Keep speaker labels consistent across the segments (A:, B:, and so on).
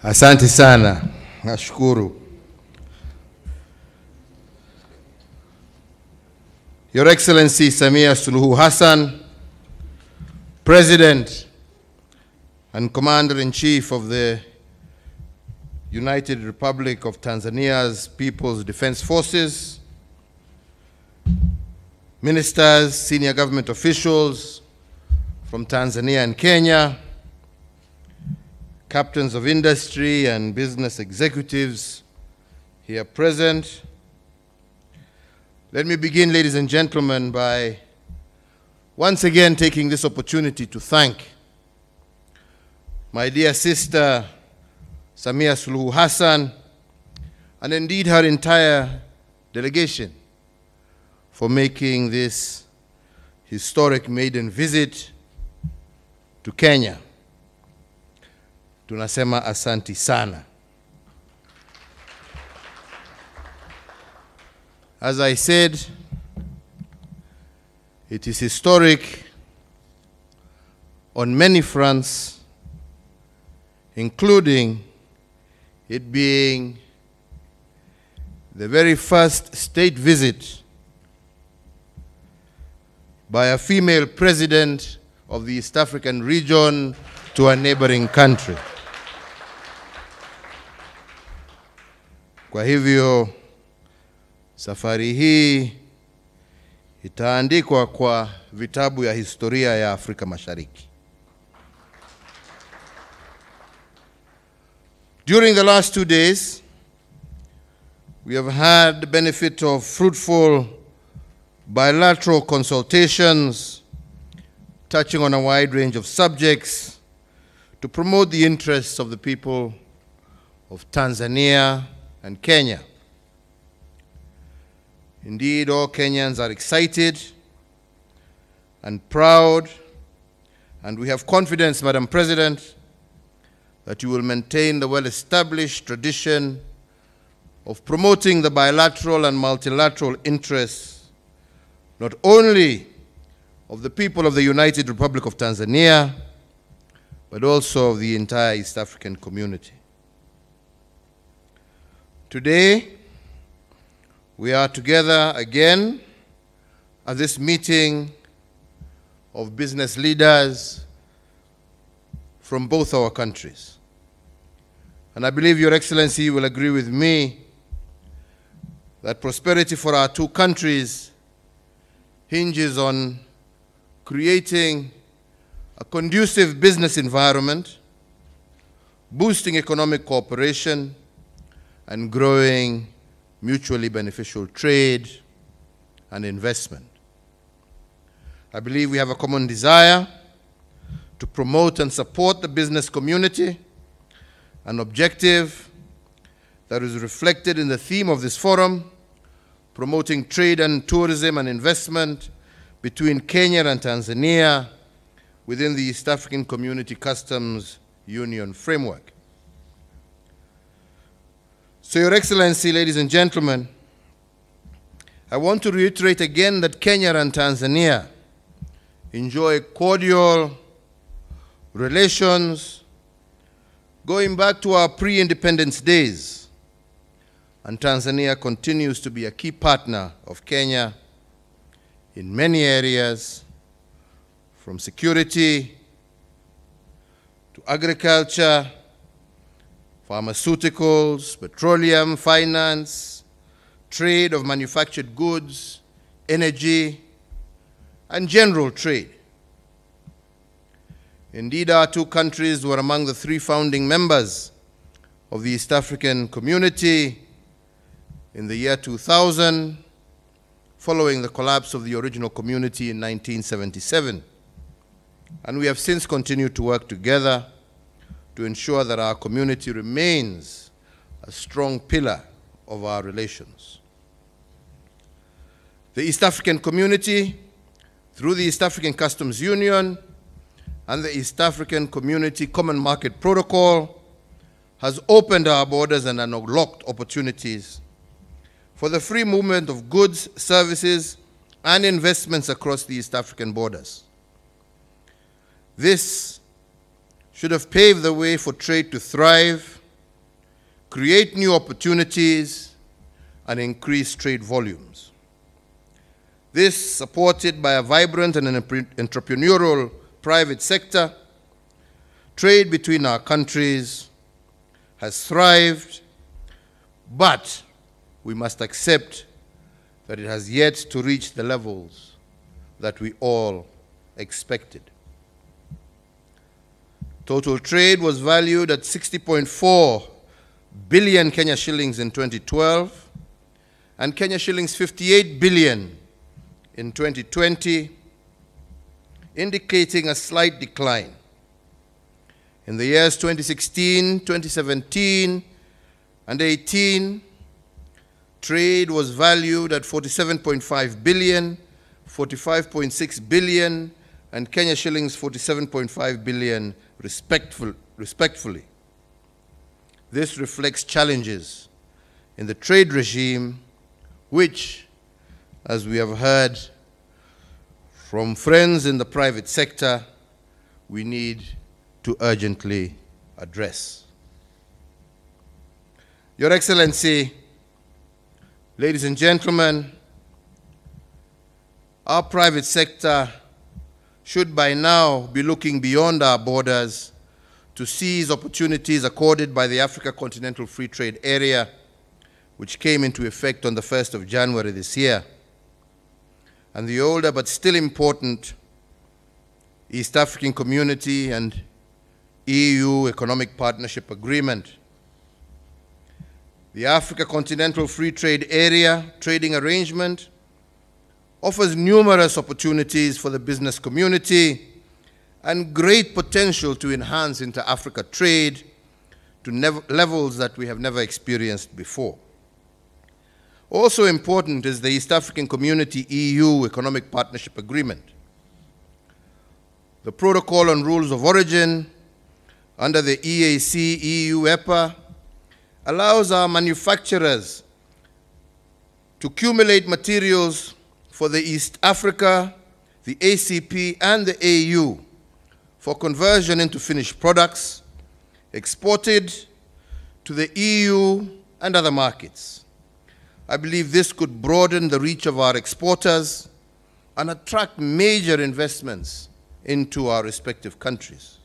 A: Asante sana. Nashukuru. Your Excellency Samia Suluhu Hassan, President and Commander-in-Chief of the United Republic of Tanzania's People's Defense Forces, ministers, senior government officials from Tanzania and Kenya, captains of industry and business executives here present. Let me begin, ladies and gentlemen, by once again taking this opportunity to thank my dear sister, Samia Suluhu Hassan, and indeed her entire delegation for making this historic maiden visit to Kenya. Tunasema asanti sana. As I said, it is historic on many fronts, including it being the very first state visit by a female president of the East African region to a neighboring country. Kwa hivyo, safari hii itaandikwa kwa vitabu ya historia ya Afrika Mashariki. During the last 2 days, we have had the benefit of fruitful bilateral consultations touching on a wide range of subjects to promote the interests of the people of Tanzania and Kenya. Indeed, all Kenyans are excited and proud, and we have confidence, Madam President, that you will maintain the well-established tradition of promoting the bilateral and multilateral interests, not only of the people of the United Republic of Tanzania, but also of the entire East African community. Today, we are together again at this meeting of business leaders from both our countries. And I believe Your Excellency will agree with me that prosperity for our two countries hinges on creating a conducive business environment, boosting economic cooperation, and growing mutually beneficial trade and investment. I believe we have a common desire to promote and support the business community, an objective that is reflected in the theme of this forum, promoting trade and tourism and investment between Kenya and Tanzania within the East African Community Customs Union framework. So, Your Excellency, ladies and gentlemen, I want to reiterate again that Kenya and Tanzania enjoy cordial relations going back to our pre-independence days, and Tanzania continues to be a key partner of Kenya in many areas, from security to agriculture, pharmaceuticals, petroleum, finance, trade of manufactured goods, energy, and general trade. Indeed, our two countries were among the 3 founding members of the East African Community in the year 2000, following the collapse of the original community in 1977. And we have since continued to work together to ensure that our community remains a strong pillar of our relations. The East African Community, through the East African Customs Union and the East African Community Common Market Protocol, has opened our borders and unlocked opportunities for the free movement of goods, services, and investments across the East African borders. This should have paved the way for trade to thrive create new opportunities, and increase trade volumes. This, supported by a vibrant and an entrepreneurial private sector, trade between our countries has thrived, but we must accept that it has yet to reach the levels that we all expected. Total trade was valued at 60.4 billion Kenya shillings in 2012 and Kenya shillings 58 billion in 2020, indicating a slight decline. In the years 2016, 2017, and 18, trade was valued at 47.5 billion, 45.6 billion, and Kenya shillings 47.5 billion respectively. This reflects challenges in the trade regime, which, as we have heard from friends in the private sector, we need to urgently address. Your Excellency, ladies and gentlemen, our private sector should by now be looking beyond our borders to seize opportunities accorded by the Africa Continental Free Trade Area, which came into effect on the 1st of January this year, and the older but still important East African Community and EU Economic Partnership Agreement. The Africa Continental Free Trade Area trading arrangement offers numerous opportunities for the business community and great potential to enhance inter-Africa trade to levels that we have never experienced before. Also important is the East African Community EU Economic Partnership Agreement. The Protocol on Rules of Origin under the EAC EU EPA allows our manufacturers to accumulate materials for the East Africa, the ACP, and the AU for conversion into finished products exported to the EU and other markets. I believe this could broaden the reach of our exporters and attract major investments into our respective countries.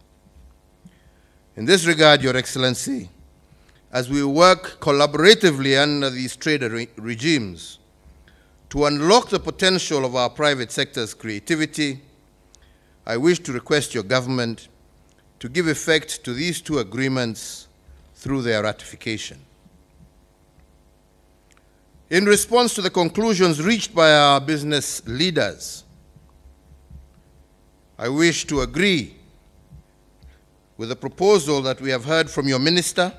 A: In this regard, Your Excellency, as we work collaboratively under these trade regimes to unlock the potential of our private sector's creativity, I wish to request your government to give effect to these two agreements through their ratification. In response to the conclusions reached by our business leaders, I wish to agree with the proposal that we have heard from your Minister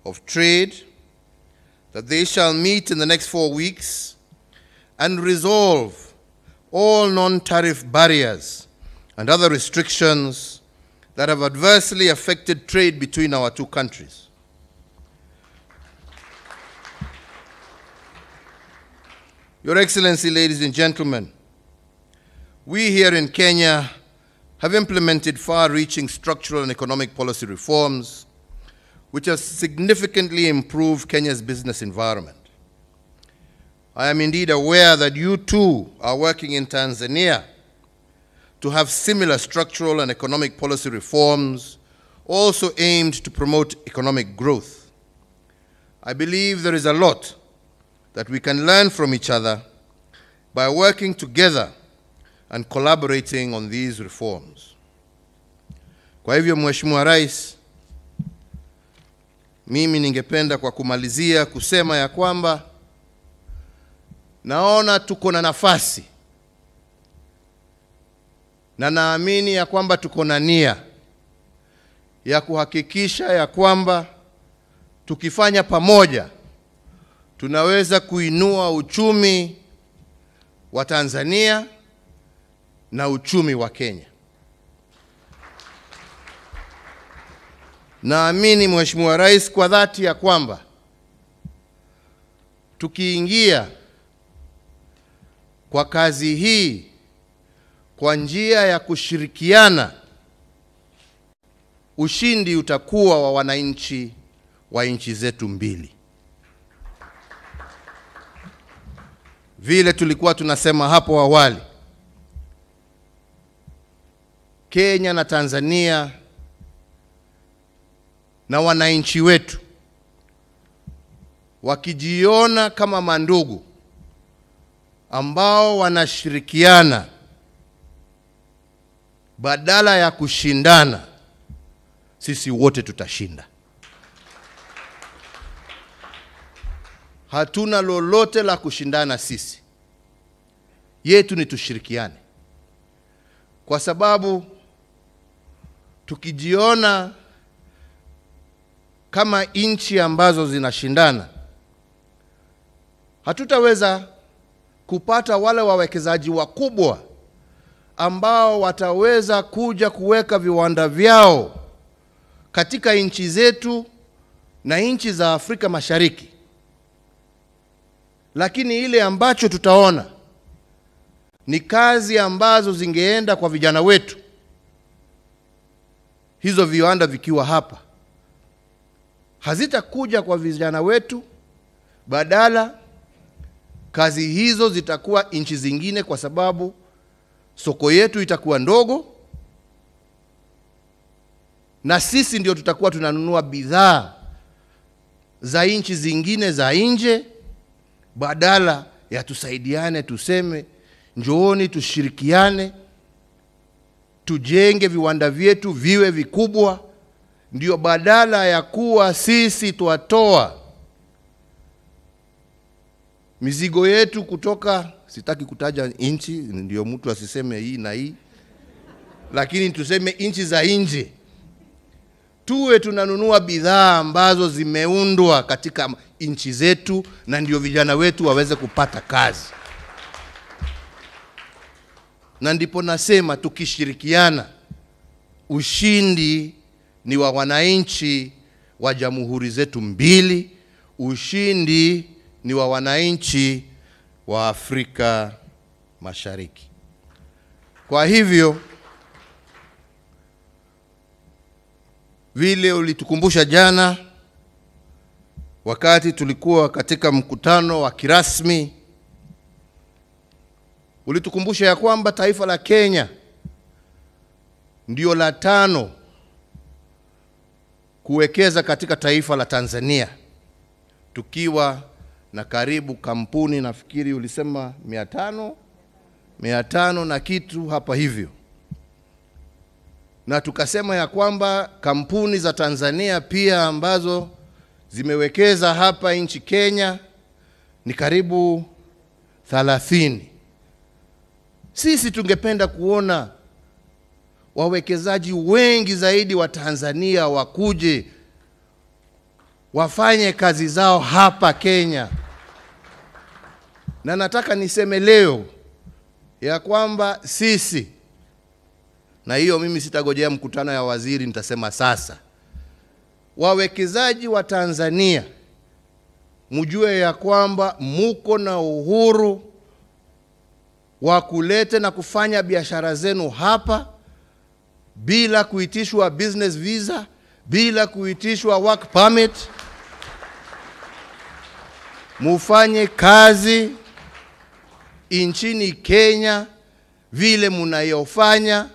A: of Trade, that they shall meet in the next 4 weeks and resolve all non-tariff barriers and other restrictions that have adversely affected trade between our two countries. Your Excellency, ladies and gentlemen, we here in Kenya have implemented far-reaching structural and economic policy reforms which have significantly improved Kenya's business environment. I am indeed aware that you too are working in Tanzania to have similar structural and economic policy reforms also aimed to promote economic growth. I believe there is a lot that we can learn from each other by working together and collaborating on these reforms. Kwa hivyo, Mheshimiwa Rais, mimi ningependa kwa kumalizia kusema ya kwamba naona tuko na nafasi na naamini ya kwamba tuko na nia ya kuhakikisha ya kwamba tukifanya pamoja tunaweza kuinua uchumi wa Tanzania na uchumi wa Kenya. Naamini Mheshimiwa Rais kwa dhati ya kwamba tukiingia kwa kazi hii kwa njia ya kushirikiana, ushindi utakuwa wa wananchi wa nchi zetu mbili. Vile tulikuwa tunasema hapo awali, Kenya na Tanzania na wananchi wetu wakijiona kama mandugu ambao wanashirikiana badala ya kushindana, sisi wote tutashinda. Hatuna lolote la kushindana sisi. Yetu ni tushirikiane. Kwa sababu tukijiona kama nchi ambazo zinashindana, hatutaweza kupata wale wawekezaji wakubwa ambao wataweza kuja kuweka viwanda vyao katika nchi zetu na nchi za Afrika Mashariki. Lakini ile ambacho tutaona ni kazi ambazo zingeenda kwa vijana wetu, hizo viwanda vikiwa hapa, hazitakuja kwa vijana wetu, badala kazi hizo zitakuwa nchi zingine, kwa sababu soko yetu itakuwa ndogo na sisi ndio tutakuwa tunanunua bidhaa za nchi zingine za nje, badala ya tusaidiane, tuseme njooni tushirikiane, tujenge viwanda vyetu viwe vikubwa. Ndio badala ya kuwa sisi tuatoa mizigo yetu kutoka, sitaki kutaja nchi ndio mtu asiseme hii na hii, lakini tuseme nchi za nje, tuwe tunanunua bidhaa ambazo zimeundwa katika nchi zetu, na ndio vijana wetu waweze kupata kazi. Na ndipo nasema tukishirikiana, ushindi ni wa wananchi wa jamhuri zetu mbili, ushindi ni wa wananchi wa Afrika Mashariki. Kwa hivyo, vile ulitukumbusha jana wakati tulikuwa katika mkutano wa kirasmi, ulitukumbusha ya kwamba taifa la Kenya ndio la 5 kuwekeza katika taifa la Tanzania, tukiwa na karibu kampuni, nafikiri ulisema 500 na kitu hapa hivyo. Na tukasema ya kwamba kampuni za Tanzania pia ambazo zimewekeza hapa nchi Kenya ni karibu 30. Sisi tungependa kuona wawekezaji wengi zaidi wa Tanzania wakuje wafanye kazi zao hapa Kenya. Na nataka niseme leo ya kwamba sisi, na hiyo mimi sitagojea mkutano ya waziri, nitasema sasa, wawekezaji wa Tanzania mjue ya kwamba muko na uhuru wa kuleta na kufanya biashara zenu hapa bila kuitishwa business visa, bila kuitishwa work permit. Mufanye kazi nchini Kenya vile mnayofanya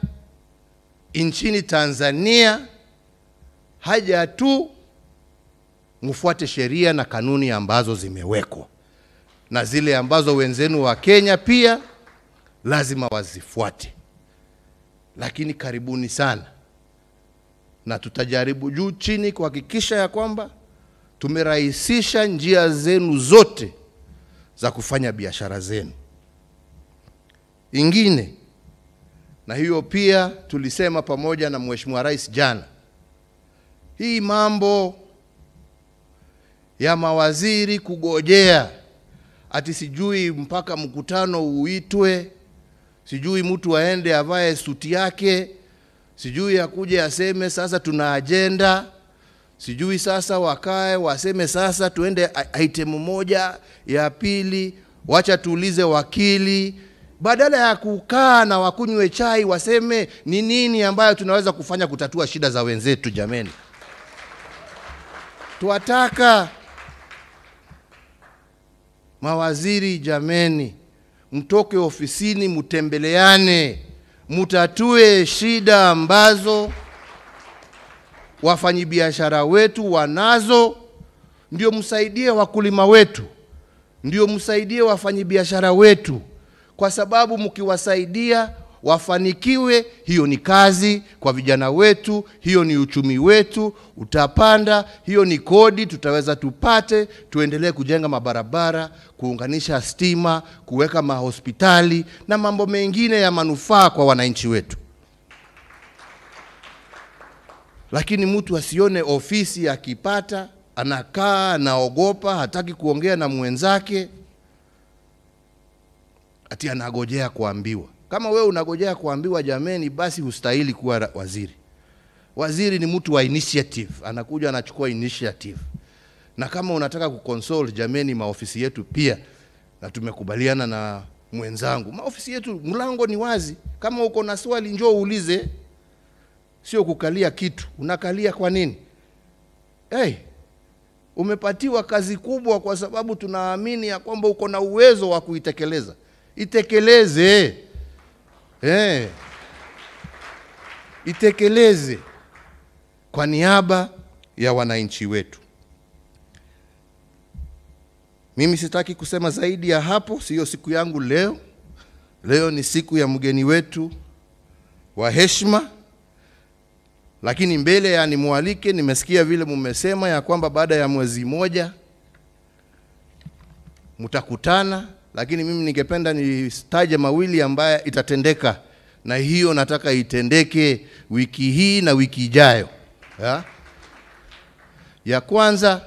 A: nchini Tanzania, haja tu mfuate sheria na kanuni ambazo zimewekwa, na zile ambazo wenzenu wa Kenya pia lazima wazifuate. Lakini karibuni sana, na tutajaribu juu chini kuhakikisha ya kwamba tumerahisisha njia zenu zote za kufanya biashara zenu. Ingine, na hiyo pia tulisema pamoja na Mheshimiwa Rais jana, hii mambo ya mawaziri kugojea ati sijui mpaka mkutano uitwe, sijui mtu aende avae suti yake, sijui akuje aseme sasa tuna agenda, sijui sasa wakae waseme sasa tuende item moja ya pili, wacha tuulize wakili, badala ya kukaa na wakunywe chai waseme ni nini ambayo tunaweza kufanya kutatua shida za wenzetu. Jameni, Tuwataka mawaziri, jameni, mtoke ofisini, mutembeleane, mutatue shida ambazo wafanyibiashara wetu wanazo, ndio msaidie wakulima wetu, ndio msaidie wafanyibiashara wetu, kwa sababu mkiwasaidia wafanikiwe, hiyo ni kazi kwa vijana wetu, hiyo ni uchumi wetu utapanda, hiyo ni kodi tutaweza tupate, tuendelee kujenga mabarabara, kuunganisha stima, kuweka mahospitali na mambo mengine ya manufaa kwa wananchi wetu. Lakini mtu asione ofisi akipata, anakaa, anaogopa, hataki kuongea na mwenzake, ati anagojea kuambiwa. Kama wewe unagojea kuambiwa, jameni, basi hustahili kuwa waziri. Waziri ni mtu wa initiative, anakuja anachukua initiative. Na kama unataka kukonsole, jameni, maofisi yetu pia, na tumekubaliana na mwenzangu, maofisi yetu mlango ni wazi. Kama uko na swali njoo uulize, sio kukalia kitu. Unakalia kwa nini? Umepatiwa kazi kubwa kwa sababu tunaamini ya kwamba uko na uwezo wa kuitekeleza. Itekeleze. Itekeleze kwa niaba ya wananchi wetu. Mimi sitaki kusema zaidi ya hapo, sio siku yangu leo. Leo ni siku ya mgeni wetu wa heshima. Lakini mbele ya nimualike, nimesikia vile mmesema ya kwamba baada ya mwezi moja mtakutana, lakini mimi ningependa nitaje mawili ambaye itatendeka, na hiyo nataka itendeke wiki hii na wiki ijayo. Ya kwanza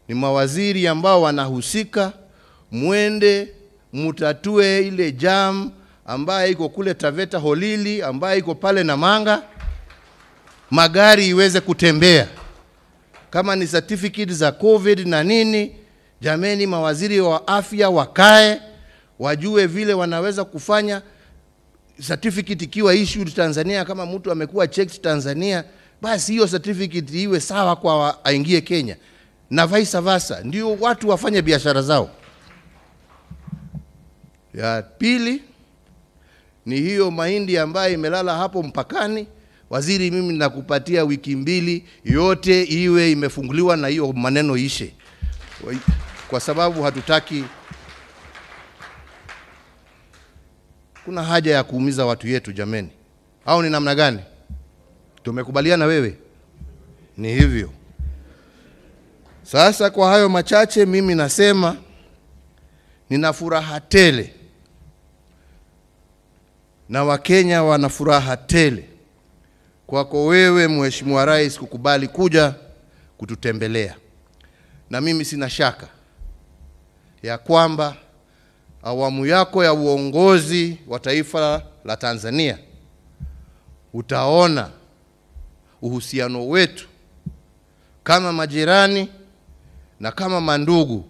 A: ni mawaziri ambao wanahusika, mwende mutatue ile jam ambaye iko kule Taveta Holili, ambaye iko pale Namanga, magari iweze kutembea. Kama ni certificate za COVID na nini, jameni, mawaziri wa afya wakae, wajue vile wanaweza kufanya. Certificate ikiwa issued Tanzania, kama mtu amekuwa checked Tanzania, basi hiyo certificate iwe sawa kwa aingie Kenya, na vice versa, ndio watu wafanye biashara zao. Ya pili ni hiyo mahindi ambayo imelala hapo mpakani. Waziri, mimi nakupatia wiki 2 yote iwe imefunguliwa na hiyo maneno ishe, kwa sababu hatutaki, kuna haja ya kuumiza watu yetu, jameni. Au ni namna gani? Tumekubaliana wewe? Ni hivyo. Sasa kwa hayo machache, mimi nasema nina furaha tele, na Wakenya wana furaha tele kwako wewe Mheshimiwa Rais kukubali kuja kututembelea. Na mimi sina shaka ya kwamba awamu yako ya uongozi wa taifa la Tanzania utaona uhusiano wetu kama majirani na kama mandugu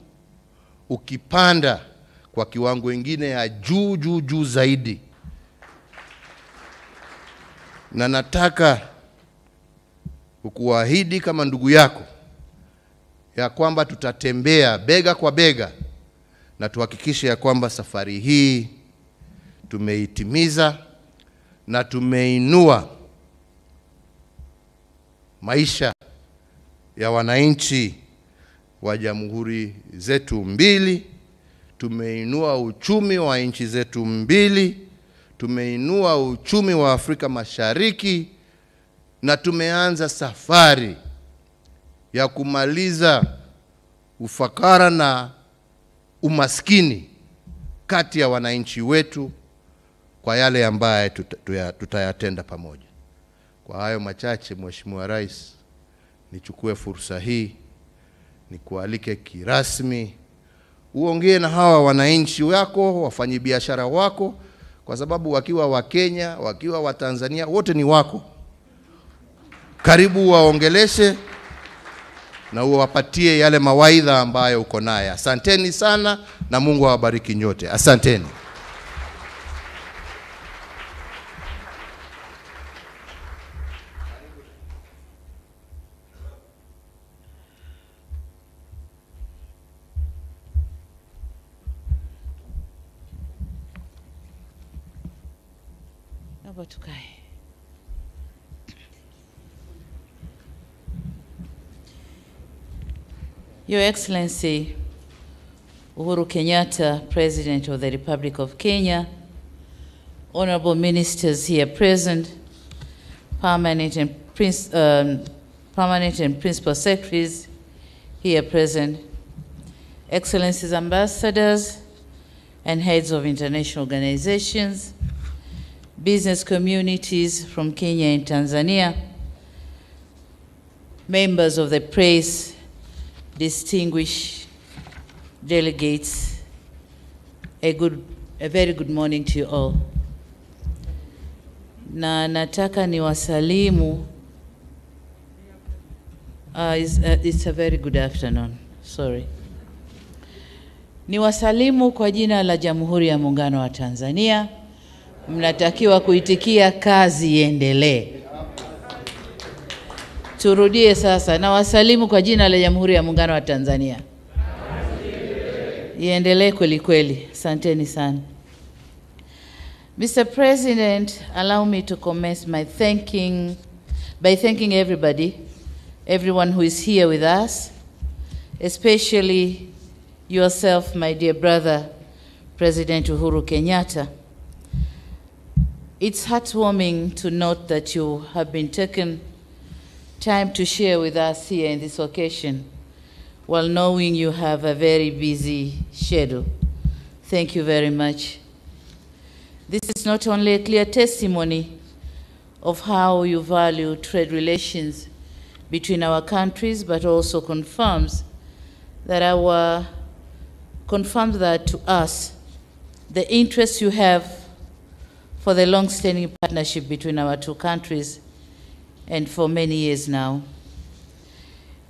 A: ukipanda kwa kiwango kingine ya juu zaidi. Na nataka kukuahidi kama ndugu yako ya kwamba tutatembea bega kwa bega na tuhakikishe ya kwamba safari hii tumeitimiza na tumeinua maisha ya wananchi wa jamhuri zetu mbili, tumeinua uchumi wa nchi zetu mbili, tumeinua uchumi wa Afrika Mashariki, na tumeanza safari ya kumaliza ufakara na umaskini kati ya wananchi wetu kwa yale ambaye tutayatenda pamoja. Kwa hayo machache, Mheshimiwa Rais, nichukue fursa hii nikualike kirasmi uongee na hawa wananchi wako, wafanyabiashara wako, kwa sababu wakiwa wa Kenya, wakiwa wa Tanzania, wote ni wako. Karibu waongeleshe na uwapatie yale mawaidha ambayo uko naye. Asanteni sana na Mungu awabariki nyote. Asanteni.
B: Naomba tukae. Your Excellency, Uhuru Kenyatta, President of the Republic of Kenya, honorable ministers here present, permanent and principal secretaries here present, Excellencies, ambassadors and heads of international organizations, business communities from Kenya and Tanzania, members of the press, distinguished delegates, a very good morning to you all. Na nataka niwasalimu, it's a very good afternoon, sorry. Niwasalimu kwa jina la Jamhuri ya Muungano wa Tanzania. Mnatakiwa kuitikia kazi iendelee. Turudie sasa, na wasalimu kwa jina la Jamhuri ya Muungano wa Tanzania. Iendelee kweli kweli. Asanteni sana. Mr. President, allow me to commence by thanking everyone who is here with us, especially yourself, my dear brother, President Uhuru Kenyatta. It's heartwarming to note that you have been taking time to share with us here in this occasion, while knowing you have a very busy schedule. Thank you very much. This is not only a clear testimony of how you value trade relations between our countries, but also confirms that to us the interest you have for the long-standing partnership between our two countries, and for many years now.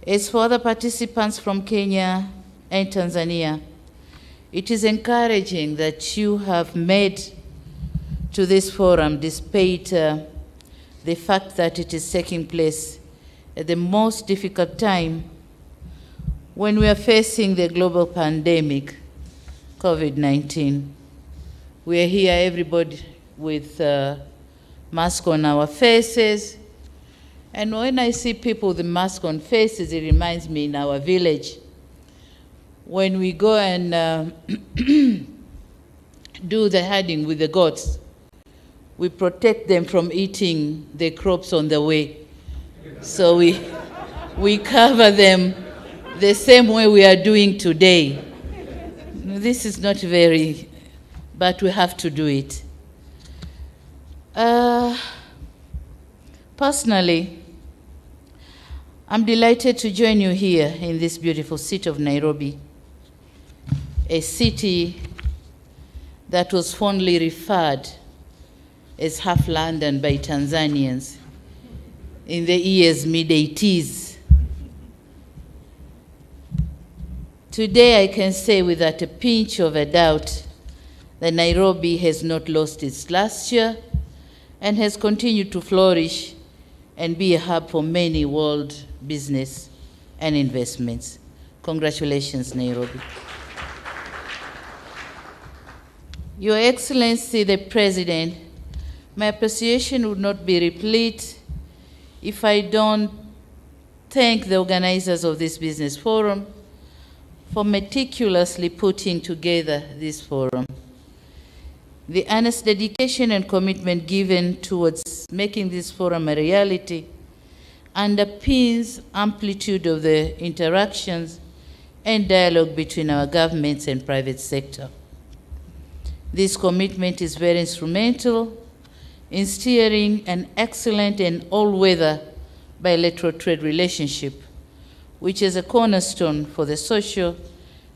B: As for other participants from Kenya and Tanzania, it is encouraging that you have made to this forum despite the fact that it is taking place at the most difficult time when we are facing the global pandemic, COVID-19. We are here, everybody, with mask on our faces. And when I see people with the mask on faces, it reminds me in our village, when we go and do the herding with the goats, we protect them from eating the crops on the way. So we cover them the same way we are doing today. This is not very, but we have to do it. Personally, I'm delighted to join you here in this beautiful city of Nairobi, a city that was fondly referred as half London by Tanzanians in the years mid-80s. Today I can say without a pinch of a doubt that Nairobi has not lost its luster and has continued to flourish and be a hub for many world business and investments. Congratulations, Nairobi. Your Excellency, the President, my appreciation would not be complete if I don't thank the organizers of this business forum for meticulously putting together this forum. The earnest dedication and commitment given towards making this forum a reality underpins amplitude of the interactions and dialogue between our governments and private sector. This commitment is very instrumental in steering an excellent and all-weather bilateral trade relationship, which is a cornerstone for the social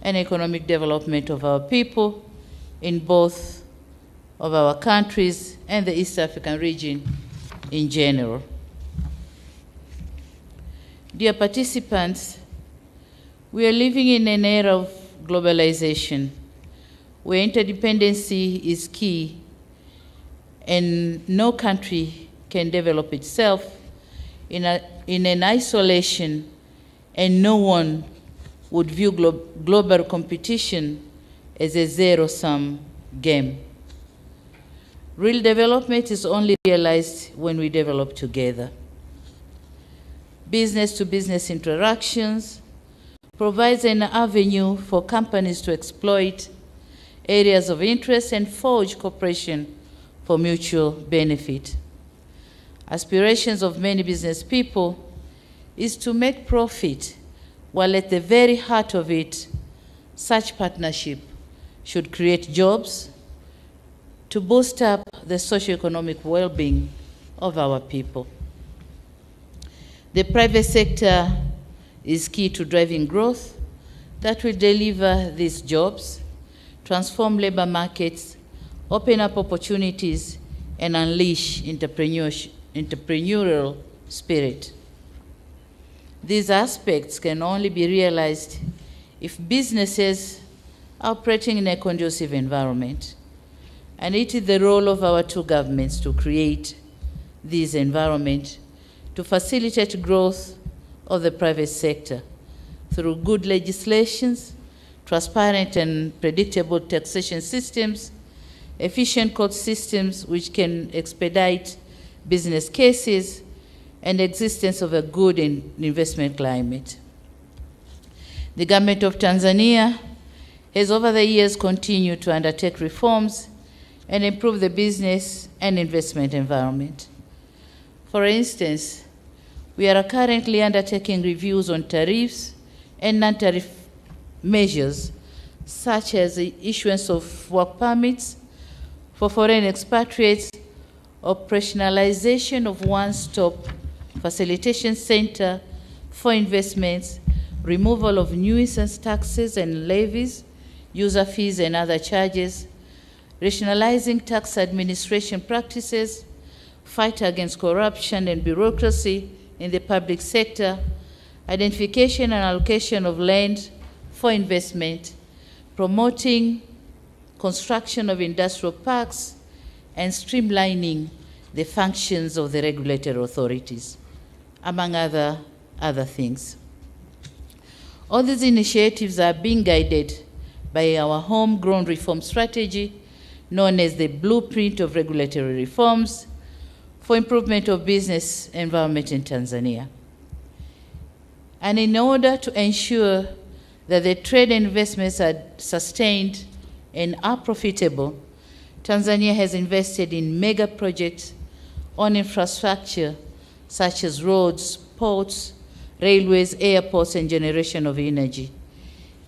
B: and economic development of our people in both of our countries and the East African region in general. Dear participants, we are living in an era of globalization where interdependency is key and no country can develop itself in an isolation, and no one would view global competition as a zero-sum game. Real development is only realized when we develop together. Business-to-business interactions provides an avenue for companies to exploit areas of interest and forge cooperation for mutual benefit. Aspirations of many business people is to make profit, while at the very heart of it, such partnership should create jobs to boost up the socioeconomic well-being of our people. The private sector is key to driving growth that will deliver these jobs, transform labor markets, open up opportunities, and unleash entrepreneurial spirit. These aspects can only be realized if businesses are operating in a conducive environment. And it is the role of our two governments to create this environment to facilitate growth of the private sector through good legislations, transparent and predictable taxation systems, efficient court systems which can expedite business cases, and existence of a good investment climate. The government of Tanzania has over the years continued to undertake reforms and improve the business and investment environment. For instance, we are currently undertaking reviews on tariffs and non-tariff measures, such as the issuance of work permits for foreign expatriates, operationalization of one-stop facilitation center for investments, removal of nuisance taxes and levies, user fees and other charges, rationalizing tax administration practices, fight against corruption and bureaucracy in the public sector, identification and allocation of land for investment, promoting construction of industrial parks, and streamlining the functions of the regulatory authorities, among other things. All these initiatives are being guided by our homegrown reform strategy, known as the Blueprint of Regulatory Reforms for Improvement of Business Environment in Tanzania. And in order to ensure that the trade and investments are sustained and are profitable, Tanzania has invested in mega projects on infrastructure such as roads, ports, railways, airports, and generation of energy.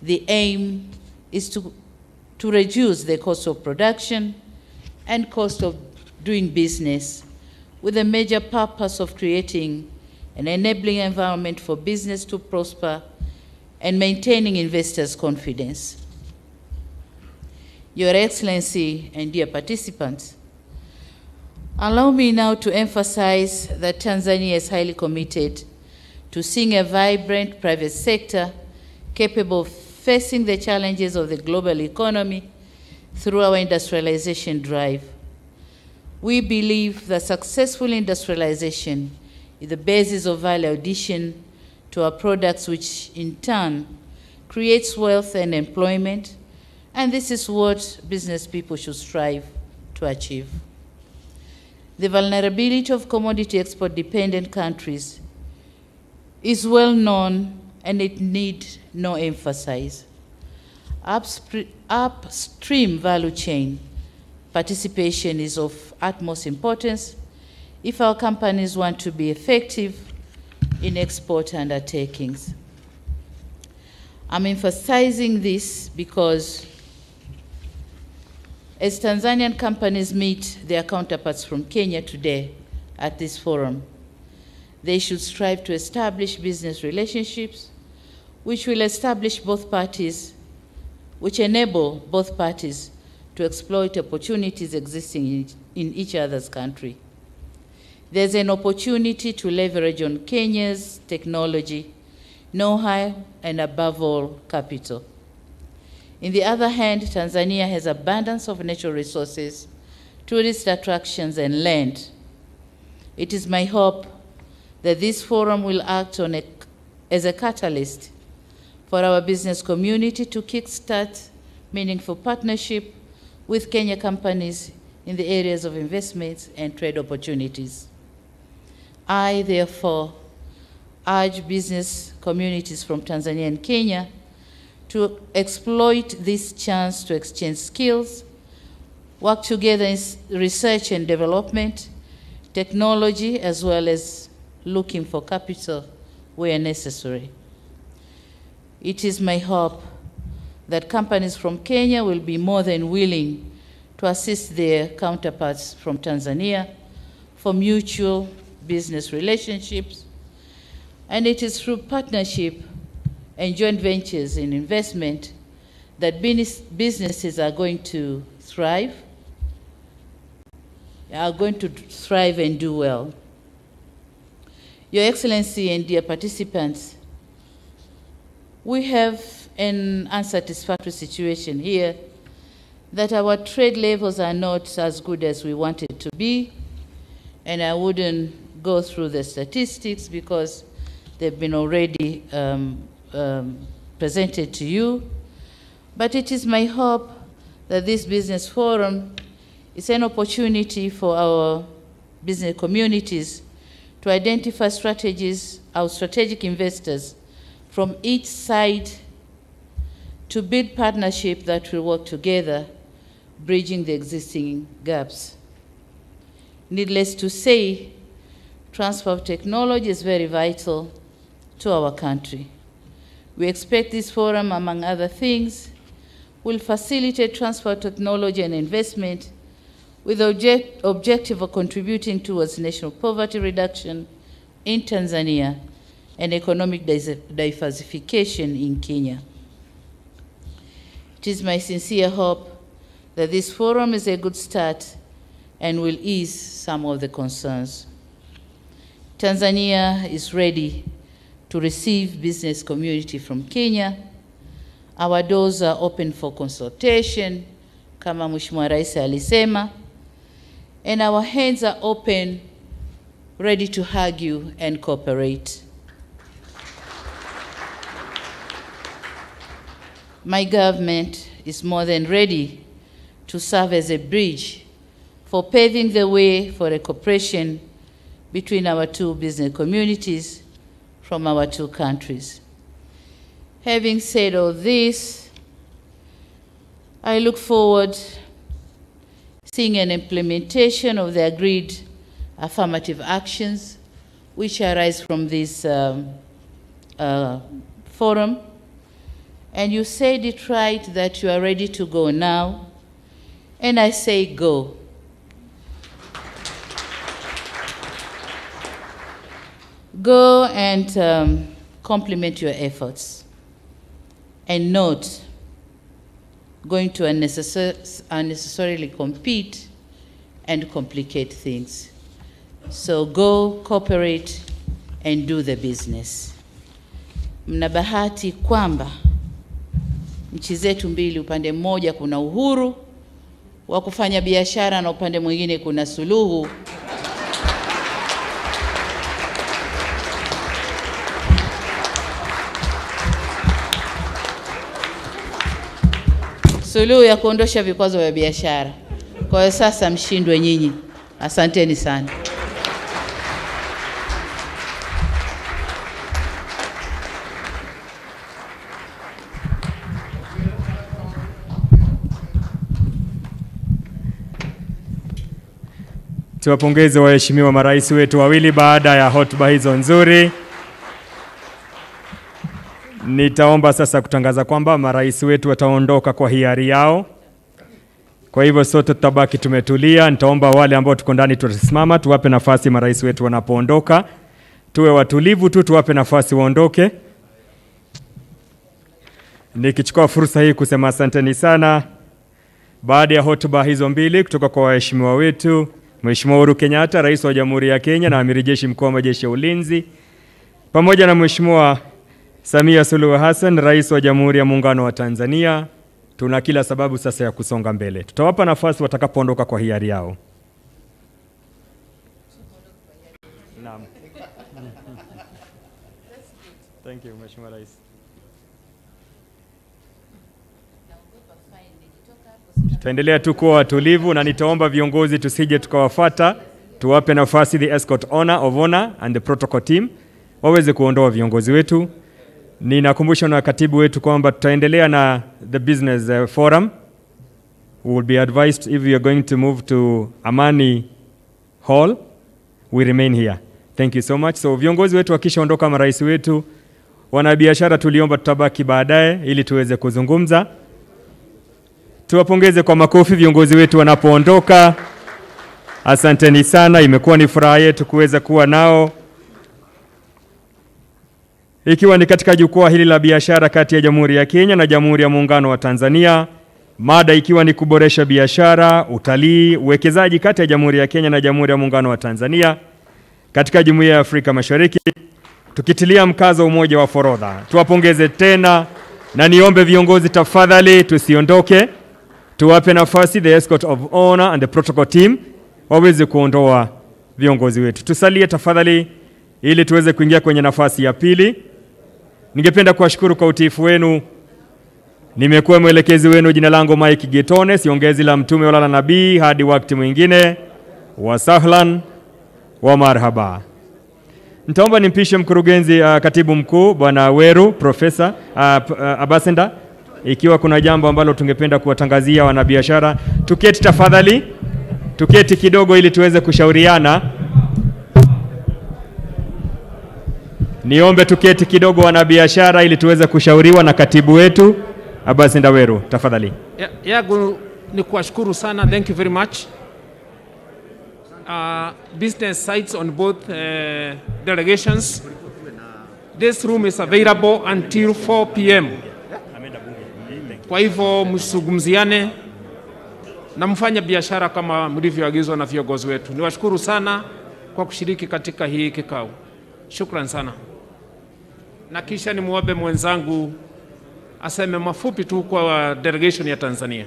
B: The aim is to reduce the cost of production and cost of doing business, with a major purpose of creating an enabling environment for business to prosper and maintaining investors' confidence. Your Excellency and dear participants, allow me now to emphasize that Tanzania is highly committed to seeing a vibrant private sector capable of facing the challenges of the global economy through our industrialization drive. We believe that successful industrialization is the basis of value addition to our products, which in turn creates wealth and employment, and this is what business people should strive to achieve. The vulnerability of commodity export-dependent countries is well known, and it needs no emphasis. Upstream value chain participation is of utmost importance if our companies want to be effective in export undertakings. I'm emphasizing this because as Tanzanian companies meet their counterparts from Kenya today at this forum, they should strive to establish business relationships which will establish both parties, which enable both parties to exploit opportunities existing in each other's country. There's an opportunity to leverage on Kenya's technology, know-how, and above all, capital. On the other hand, Tanzania has abundance of natural resources, tourist attractions, and land. It is my hope that this forum will act as a catalyst for our business community to kickstart meaningful partnership with Kenya companies in the areas of investments and trade opportunities. I, therefore, urge business communities from Tanzania and Kenya to exploit this chance to exchange skills, work together in research and development, technology, as well as looking for capital where necessary. It is my hope that companies from Kenya will be more than willing to assist their counterparts from Tanzania for mutual business relationships, and it is through partnership and joint ventures in investment that businesses are going to thrive and do well. Your Excellency and dear participants, we have an unsatisfactory situation here that our trade levels are not as good as we want it to be, and I wouldn't go through the statistics because they've been already presented to you. But it is my hope that this business forum is an opportunity for our business communities to identify strategies, our strategic investors from each side, to build partnership that will work together, bridging the existing gaps. Needless to say, transfer of technology is very vital to our country. We expect this forum, among other things, will facilitate transfer of technology and investment with the objective of contributing towards national poverty reduction in Tanzania and economic diversification in Kenya. It is my sincere hope that this forum is a good start and will ease some of the concerns. Tanzania is ready to receive business community from Kenya. Our doors are open for consultation, kama Mheshimiwa Rais alisema, and our hands are open, ready to hug you and cooperate. My government is more than ready to serve as a bridge for paving the way for a cooperation between our two business communities from our two countries. Having said all this, I look forward seeing an implementation of the agreed affirmative actions which arise from this forum. And you said it right that you are ready to go now, and I say go. Go and complement your efforts, and not going to unnecessarily compete and complicate things. So go, cooperate, and do the business. Mna bahati kwamba nchi zetu mbili, upande mmoja kuna uhuru wa kufanya biashara na upande mwingine kuna Suluhu. Suluhu ya kuondosha vikwazo vya biashara. Kwa hiyo sasa mshindwe nyinyi. Asanteni sana.
C: Tuwapongeze waheshimiwa marais wetu wawili baada ya hotuba hizo nzuri. Nitaomba sasa kutangaza kwamba marais wetu wataondoka kwa hiari yao. Kwa hivyo sote tutabaki tumetulia. Nitaomba wale ambao tuko ndani tutasimama, tuwape nafasi marais wetu wanapoondoka. Tuwe watulivu tu, tuwape nafasi waondoke. Nikichukua fursa hii kusema asanteni sana. Baada ya hotuba hizo mbili kutoka kwa waheshimiwa wetu, Mheshimiwa Uhuru Kenyatta, Rais wa Jamhuri ya Kenya na Amiri Jeshi Mkuu wa Majeshi ya Ulinzi, pamoja na Mheshimiwa Samia Suluhu Hassan, Rais wa Jamhuri ya Muungano wa Tanzania, tuna kila sababu sasa ya kusonga mbele. Tutawapa nafasi watakapoondoka kwa hiari yao. Naam. Thank you, Mheshimiwa Rais. Tutaendelea tu kuwa watulivu na nitaomba viongozi tusije tukawafuata, tuwape nafasi the escort of honor and the protocol team waweze kuondoa viongozi wetu. Ninakumbusha na katibu wetu kwamba tutaendelea na the business forum. We will be advised if we are going to move to Amani Hall, we remain here. Thank you so much. So viongozi wetu wakishaondoka, marais wetu, wanabiashara tuliomba tutabaki baadaye ili tuweze kuzungumza. Tuwapongeze kwa makofi viongozi wetu wanapoondoka. Asanteni sana, imekuwa ni furaha yetu kuweza kuwa nao. Ikiwa ni katika jukwaa hili la biashara kati ya Jamhuri ya Kenya na Jamhuri ya Muungano wa Tanzania, mada ikiwa ni kuboresha biashara, utalii, uwekezaji kati ya Jamhuri ya Kenya na Jamhuri ya Muungano wa Tanzania katika Jumuiya ya Afrika Mashariki, tukitilia mkazo umoja wa forodha. Tuwapongeze tena na niombe viongozi tafadhali tusiondoke. Tuwape nafasi the escort of honor and the protocol team waweze kuondoa viongozi wetu. Tusalie tafadhali ili tuweze kuingia kwenye nafasi ya pili. Ningependa kuwashukuru kwa utiifu wenu. Nimekuwa mwelekezi wenu, jina langu Mike Getone, siongezi la mtume wala la nabii. Hadi wakati mwingine, wa sahlan wa marhaba. Nitaomba nimpishe mkurugenzi katibu mkuu Bwana Weru, Profesa Abasenda, ikiwa kuna jambo ambalo tungependa kuwatangazia wanabiashara. Tuketi tafadhali, tuketi kidogo ili tuweze kushauriana. Niombe tuketi kidogo wanabiashara ili tuweze kushauriwa na katibu wetu Abasenda Weru, tafadhali.
D: Yagu ni kuwashukuru sana, thank you very much. Business sites on both delegations. This room is available until 4 p.m. Kwa hivyo msugumziane na mfanya biashara kama mlivyoagizwa na viongozi wetu. Niwashukuru sana kwa kushiriki katika hii kikao. Shukran sana. Na kisha nimuombe mwenzangu aseme mafupi tu kwa delegation ya Tanzania.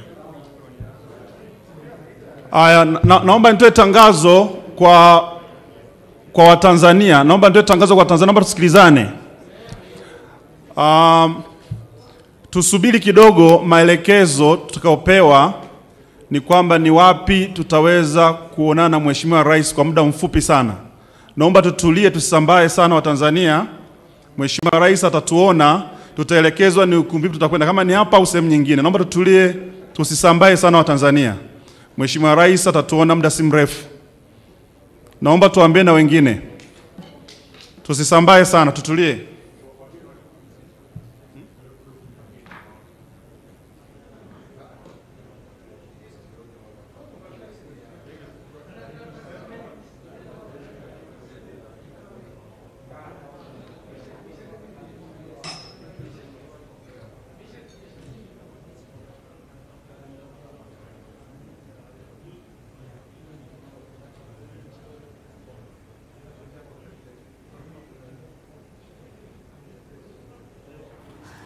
E: Naomba nitoe tangazo kwa Watanzania. Naomba tusikilizane. Tusubiri kidogo, maelekezo tutakayopewa ni kwamba ni wapi tutaweza kuonana na Mheshimiwa Rais kwa muda mfupi sana. Naomba tutulie, tusisambae sana Watanzania. Mheshimiwa Rais atatuona, tutaelekezwa ni ukumbi tutakwenda, kama ni hapa au sehemu nyingine. Naomba tutulie, tusisambae sana Watanzania. Mheshimiwa Rais atatuona muda si mrefu. Naomba tuambie na wengine, tusisambae sana, tutulie.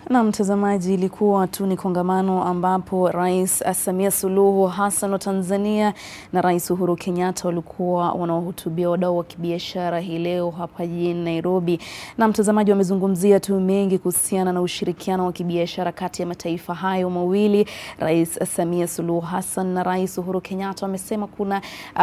F: Na mtazamaji, ilikuwa tu ni kongamano ambapo Rais Samia Suluhu Hassan wa Tanzania na Rais Uhuru Kenyatta walikuwa wanaohutubia wadau wa kibiashara hii leo hapa jijini Nairobi. Na mtazamaji, wamezungumzia tu mengi kuhusiana na ushirikiano wa kibiashara kati ya mataifa hayo mawili. Rais Samia Suluhu Hassan na Rais Uhuru Kenyatta wamesema kuna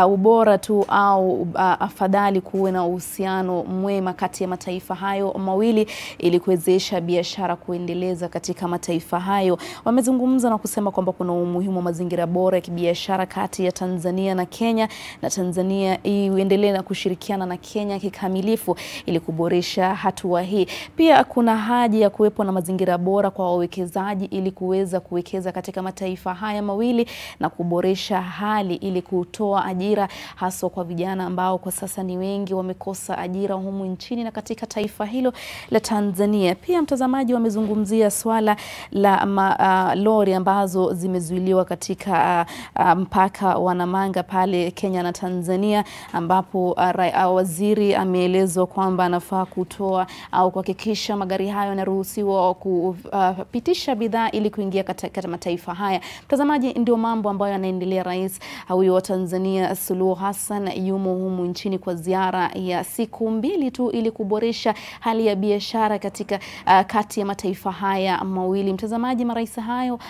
F: ubora tu au afadhali kuwe na uhusiano mwema kati ya mataifa hayo mawili ili kuwezesha biashara kuendelea katika mataifa hayo. Wamezungumza na kusema kwamba kuna umuhimu wa mazingira bora ya kibiashara kati ya Tanzania na Kenya, na Tanzania iendelee na kushirikiana na Kenya kikamilifu ili kuboresha hatua hii. Pia kuna haja ya kuwepo na mazingira bora kwa wawekezaji ili kuweza kuwekeza katika mataifa haya mawili na kuboresha hali ili kutoa ajira hasa kwa vijana ambao kwa sasa ni wengi wamekosa ajira humu nchini na katika taifa hilo la Tanzania. Pia mtazamaji, wamezungumzia swala la lori ambazo zimezuiliwa katika mpaka wa Namanga pale Kenya na Tanzania, ambapo waziri ameelezwa kwamba anafaa kutoa au kuhakikisha magari hayo yanaruhusiwa kupitisha bidhaa ili kuingia katika mataifa haya. Mtazamaji, ndio mambo ambayo yanaendelea. Rais huyo wa Tanzania Suluhu Hassan yumo humu nchini kwa ziara ya siku 2 tu ili kuboresha hali ya biashara katika kati ya mataifa haya mawili. Mtazamaji, marais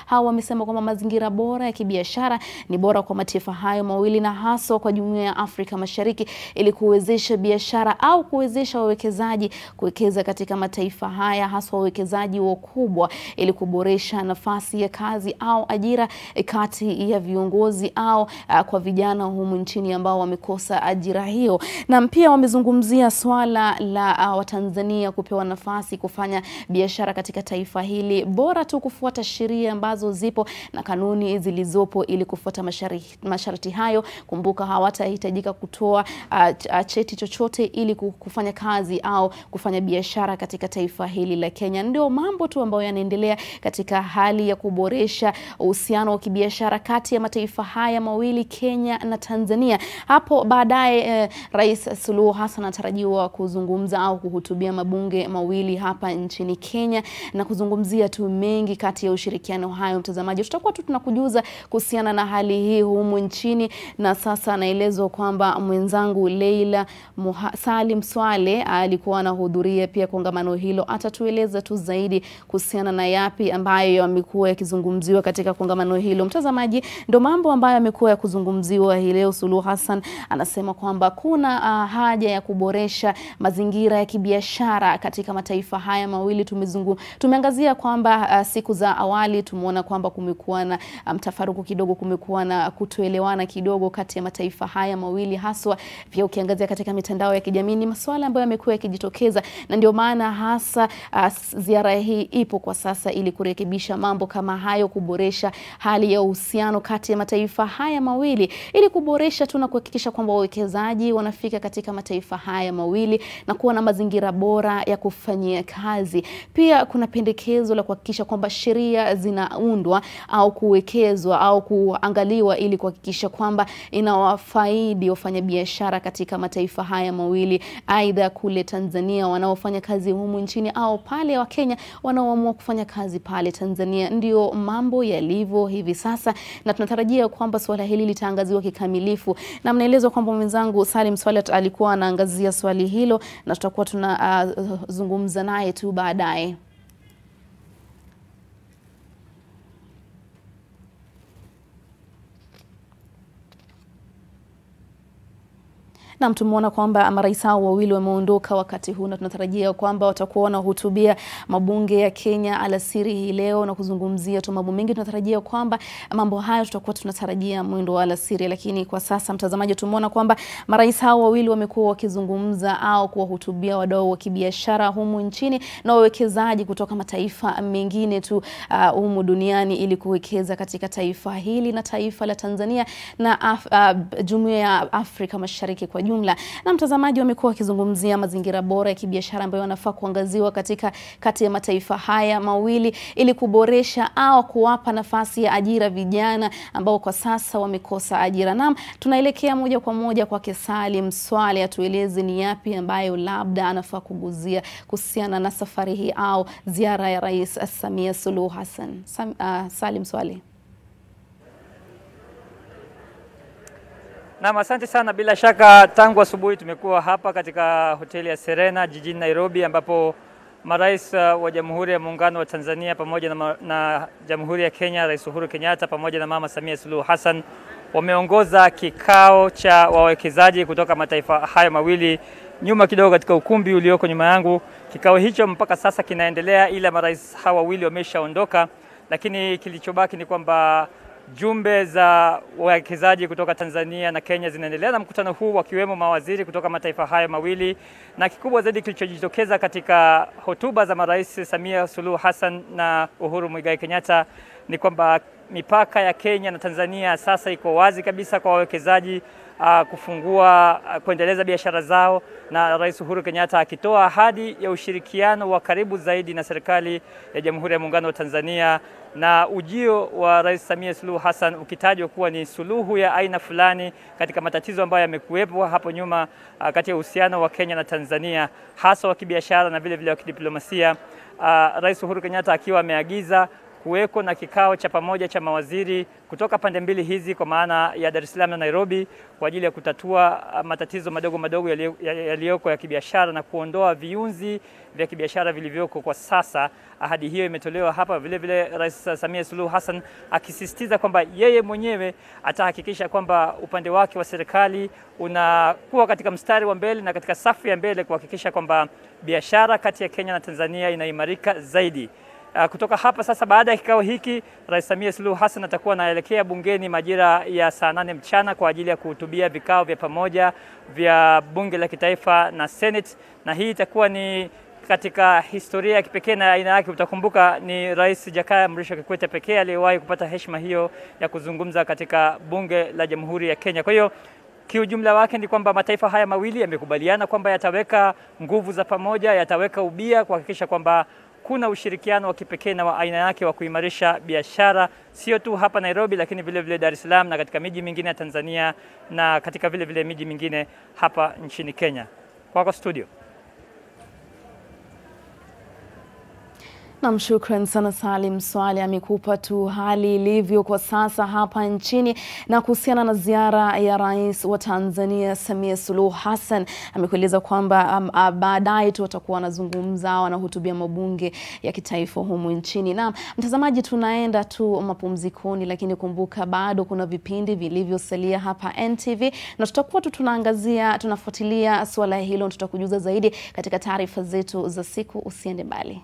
F: hao wamesema kwamba mazingira bora ya kibiashara ni bora kwa mataifa hayo mawili na hasa kwa Jumuiya ya Afrika Mashariki ili kuwezesha biashara au kuwezesha wawekezaji kuwekeza katika mataifa haya, hasa wawekezaji wakubwa, ili kuboresha nafasi ya kazi au ajira kati ya viongozi au kwa vijana humu nchini ambao wamekosa ajira hiyo. Na pia wamezungumzia swala la Watanzania kupewa nafasi kufanya biashara katika taifa hili. Bora tu kufuata sheria ambazo zipo na kanuni zilizopo ili kufuata masharti hayo. Kumbuka hawatahitajika kutoa cheti chochote ili kufanya kazi au kufanya biashara katika taifa hili la Kenya. Ndio mambo tu ambayo yanaendelea katika hali ya kuboresha uhusiano wa kibiashara kati ya mataifa haya mawili, Kenya na Tanzania. Hapo baadaye Rais Suluhu Hassan anatarajiwa kuzungumza au kuhutubia mabunge mawili hapa nchini Kenya na kuzungumzia tu mengi kati ya ushirikiano hayo. Mtazamaji, tutakuwa tu tunakujuza kuhusiana na hali hii humu nchini. Na sasa naelezwa kwamba mwenzangu Leila Salim Swale alikuwa anahudhuria pia kongamano hilo. Atatueleza tu zaidi kuhusiana na yapi ambayo yamekuwa yakizungumziwa katika kongamano hilo. Mtazamaji, ndio mambo ambayo yamekuwa yakizungumziwa hii leo. Suluhu Hassan anasema kwamba kuna haja ya kuboresha mazingira ya kibiashara katika mataifa haya mawili. Tumeangazia kwamba siku za awali tumeona kwamba kumekuwa na mtafaruku kidogo, kumekuwa na kutoelewana kidogo kati ya mataifa haya mawili, haswa pia ukiangazia katika mitandao ya kijamii ni masuala ambayo yamekuwa yakijitokeza, na ndio maana hasa ziara hii ipo kwa sasa ili kurekebisha mambo kama hayo, kuboresha hali ya uhusiano kati ya mataifa haya mawili, ili kuboresha tu na kuhakikisha kwamba wawekezaji wanafika katika mataifa haya mawili na kuwa na mazingira bora ya kufanyia kazi. Pia kuna pendekezo la kuhakikisha kwamba sheria zinaundwa au kuwekezwa au kuangaliwa ili kuhakikisha kwamba inawafaidi wafanyabiashara katika mataifa haya mawili, aidha kule Tanzania wanaofanya kazi humu nchini au pale wa Kenya wanaoamua kufanya kazi pale Tanzania. Ndio mambo yalivyo hivi sasa na tunatarajia kwamba swala hili litaangaziwa kikamilifu. Na mnaelezwa kwamba mwenzangu Salim Swale alikuwa anaangazia swali hilo na tutakuwa tunazungumza naye tu baadaye. Na tumeona kwamba marais hao wawili wameondoka wakati huu na tunatarajia kwamba watakuwa wanahutubia mabunge ya Kenya alasiri hii leo na kuzungumzia tu mambo mengi. Tunatarajia kwamba mambo hayo tutakuwa tunatarajia mwendo wa alasiri, lakini kwa sasa mtazamaji, tumeona kwamba marais hao wawili wamekuwa wakizungumza au kuwahutubia wadau wa kibiashara humu nchini na wawekezaji kutoka mataifa mengine tu humu duniani ili kuwekeza katika taifa hili na taifa la Tanzania na Jumuiya ya Afrika Mashariki kwa jumla. Na mtazamaji, wamekuwa wakizungumzia mazingira bora ya kibiashara ambayo yanafaa kuangaziwa katika kati ya mataifa haya mawili ili kuboresha au kuwapa nafasi ya ajira vijana ambao kwa sasa wamekosa ajira. Naam, tunaelekea moja kwa moja kwa Salim Swale atueleze ni yapi ambayo labda anafaa kuguzia kuhusiana na safari hii au ziara ya Rais Samia Suluhu Hassan. Salim Swale.
G: Na asante sana. Bila shaka tangu asubuhi tumekuwa hapa katika hoteli ya Serena jijini Nairobi, ambapo marais wa Jamhuri ya Muungano wa Tanzania pamoja na Jamhuri ya Kenya, Rais Uhuru Kenyatta pamoja na Mama Samia Suluhu Hassan wameongoza kikao cha wawekezaji kutoka mataifa haya mawili nyuma kidogo katika ukumbi ulioko nyuma yangu. Kikao hicho mpaka sasa kinaendelea, ila marais hawa wawili wameshaondoka, lakini kilichobaki ni kwamba jumbe za wawekezaji kutoka Tanzania na Kenya zinaendelea na mkutano huu, wakiwemo mawaziri kutoka mataifa haya mawili. Na kikubwa zaidi kilichojitokeza katika hotuba za marais Samia Suluhu Hassan na Uhuru Muigai Kenyatta ni kwamba mipaka ya Kenya na Tanzania sasa iko wazi kabisa kwa wawekezaji kufungua, kuendeleza biashara zao, na Rais Uhuru Kenyatta akitoa ahadi ya ushirikiano wa karibu zaidi na serikali ya Jamhuri ya Muungano wa Tanzania, na ujio wa Rais Samia Suluhu Hassan ukitajwa kuwa ni suluhu ya aina fulani katika matatizo ambayo yamekuwepo hapo nyuma kati ya uhusiano wa Kenya na Tanzania, hasa wa kibiashara na vile vile wa kidiplomasia. Rais Uhuru Kenyatta akiwa ameagiza kuweko na kikao cha pamoja cha mawaziri kutoka pande mbili hizi kwa maana ya Dar es Salaam na Nairobi kwa ajili ya kutatua matatizo madogo madogo yaliyoko ya kibiashara na kuondoa viunzi vya kibiashara vilivyoko kwa sasa. Ahadi hiyo imetolewa hapa, vile vile Rais Samia Suluhu Hassan akisisitiza kwamba yeye mwenyewe atahakikisha kwamba upande wake wa serikali unakuwa katika mstari wa mbele na katika safu ya mbele kuhakikisha kwamba biashara kati ya Kenya na Tanzania inaimarika zaidi. Kutoka hapa sasa, baada ya kikao hiki, Rais Samia Suluhu Hassan atakuwa anaelekea bungeni majira ya saa 8 mchana kwa ajili ya kuhutubia vikao vya pamoja vya bunge la kitaifa na Senate, na hii itakuwa ni katika historia ya kipekee na aina yake. Utakumbuka ni Rais Jakaya Mrisho Kikwete pekee aliyewahi kupata heshima hiyo ya kuzungumza katika bunge la Jamhuri ya Kenya. Kwa hiyo kiujumla wake ni kwamba mataifa haya mawili yamekubaliana kwamba yataweka nguvu za pamoja, yataweka ubia kuhakikisha kwamba kuna ushirikiano wa kipekee na wa aina yake wa kuimarisha biashara sio tu hapa Nairobi, lakini vile vile Dar es Salaam na katika miji mingine ya Tanzania na katika vile vile miji mingine hapa nchini Kenya. Kwako studio.
F: Na shukran sana Salim Swale, amekupa tu hali ilivyo kwa sasa hapa nchini. Na kuhusiana na ziara ya Rais wa Tanzania Samia Suluhu Hassan, amekueleza kwamba baadaye tu watakuwa wanazungumza, wanahutubia mabunge ya kitaifa humu nchini. Na mtazamaji, tunaenda tu mapumzikoni, lakini kumbuka bado kuna vipindi vilivyosalia hapa NTV na tutakuwa tu tunafuatilia swala hilo, tutakujuza zaidi katika taarifa zetu za siku. Usiende mbali.